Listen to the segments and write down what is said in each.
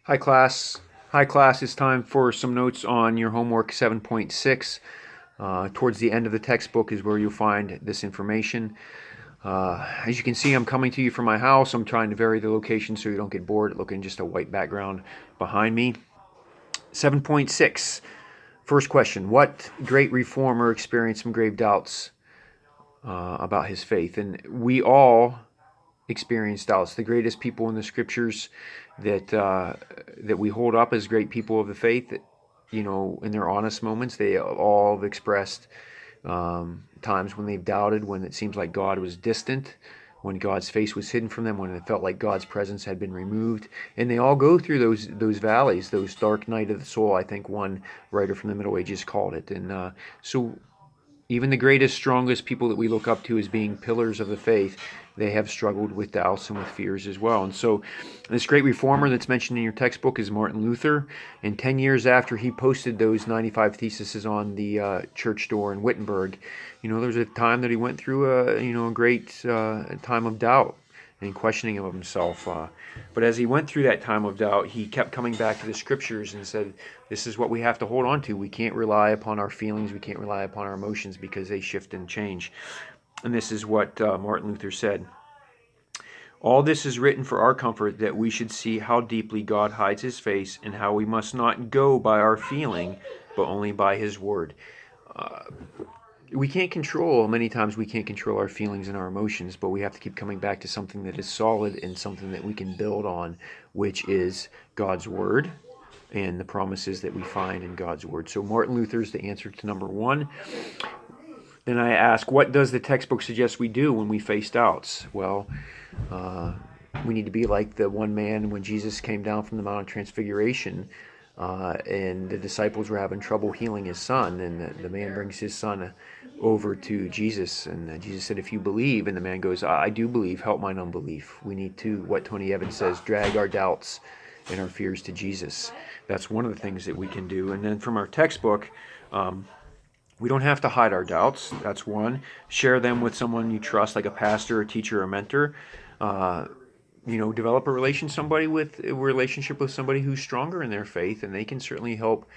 Hi class. Hi class, it's time for some notes on your homework 7.6. Towards the end of the textbook is where you'll find this information. As you can see, I'm coming to you from my house. I'm trying to vary the location so you don't get bored looking just a white background behind me. 7.6. First question. What great reformer experienced some grave doubts about his faith? And we all experienced doubts. The greatest people in the scriptures that we hold up as great people of the faith, in their honest moments, they all have expressed times when they've doubted, when it seems like God was distant, when God's face was hidden from them, when it felt like God's presence had been removed. And they all go through those valleys, those dark night of the soul, I think one writer from the Middle Ages called it. And so even the greatest, strongest people that we look up to as being pillars of the faith, they have struggled with doubts and with fears as well. And so, this great reformer that's mentioned in your textbook is Martin Luther. And 10 years after he posted those 95 theses on the church door in Wittenberg, there was a time that he went through a great time of doubt and questioning of himself. But as he went through that time of doubt, he kept coming back to the scriptures and said, this is what we have to hold on to. We can't rely upon our feelings. We can't rely upon our emotions because they shift and change. And this is what Martin Luther said. All this is written for our comfort, that we should see how deeply God hides his face, and how we must not go by our feeling, but only by his word. We can't control, many times we can't control our feelings and our emotions, but we have to keep coming back to something that is solid and something that we can build on, which is God's word and the promises that we find in God's word. So Martin Luther is the answer to number one. Then I ask, what does the textbook suggest we do when we face doubts? Well, we need to be like the one man when Jesus came down from the Mount of Transfiguration, and the disciples were having trouble healing his son, and the man brings his son over to Jesus, and Jesus said, if you believe, and the man goes, I do believe, help mine unbelief. We need to, what Tony Evans says, drag our doubts and our fears to Jesus. That's one of the things that we can do. And then from our textbook, we don't have to hide our doubts. That's one. Share them with someone you trust, like a pastor, a teacher, or a mentor. Uh, Develop a relationship with somebody who's stronger in their faith, and they can certainly help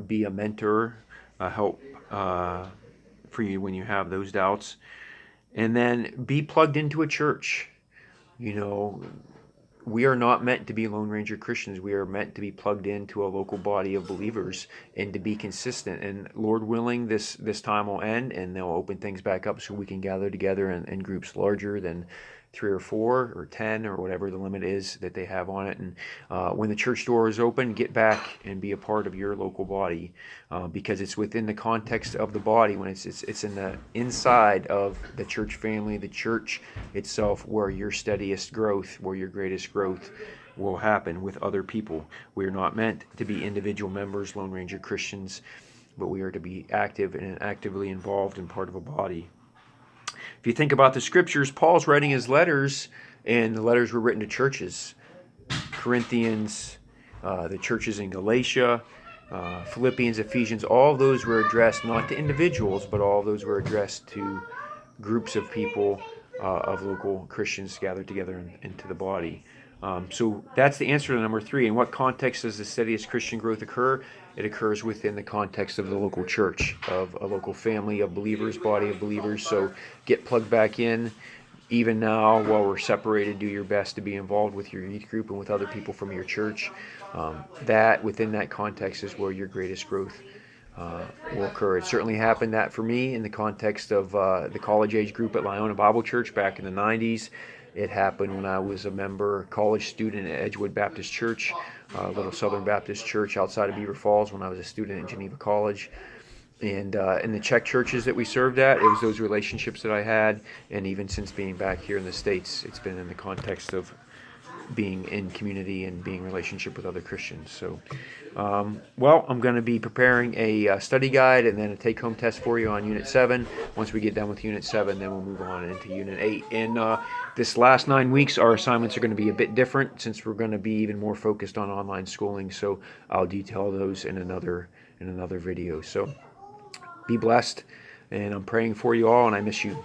be a mentor, help for you when you have those doubts. And then be plugged into a church. You know, we are not meant to be Lone Ranger Christians. We are meant to be plugged into a local body of believers and to be consistent. And Lord willing, this time will end and they'll open things back up so we can gather together in groups larger than 3 or 4 or 10 or whatever the limit is that they have on it. And when the church door is open, get back and be a part of your local body, because it's within the context of the body, when it's in the inside of the church family, the church itself, where your steadiest growth, where your greatest growth will happen with other people. We are not meant to be individual members, Lone Ranger Christians, but we are to be active and actively involved and part of a body. If you think about the scriptures, Paul's writing his letters, and the letters were written to churches. Corinthians, the churches in Galatia, Philippians, Ephesians, all of those were addressed not to individuals, but all of those were addressed to groups of people, of local Christians gathered together into the body. So that's the answer to number 3. In what context does the steadiest Christian growth occur? It occurs within the context of the local church, of a local family of believers, body of believers. So get plugged back in. Even now, while we're separated, do your best to be involved with your youth group and with other people from your church. That, within that context, is where your greatest growth will occur. It certainly happened that for me in the context of the college age group at Lyona Bible Church back in the 90s. It happened when I was a member, college student at Edgewood Baptist Church, a little Southern Baptist church outside of Beaver Falls, when I was a student at Geneva College. And in the Czech churches that we served at, it was those relationships that I had. And even since being back here in the States, it's been in the context of being in community and being in relationship with other Christians. So, I'm going to be preparing a study guide and then a take-home test for you on Unit 7. Once we get done with Unit 7, then we'll move on into Unit 8. And this last 9 weeks, our assignments are going to be a bit different since we're going to be even more focused on online schooling. So I'll detail those in another video. So be blessed, and I'm praying for you all, and I miss you.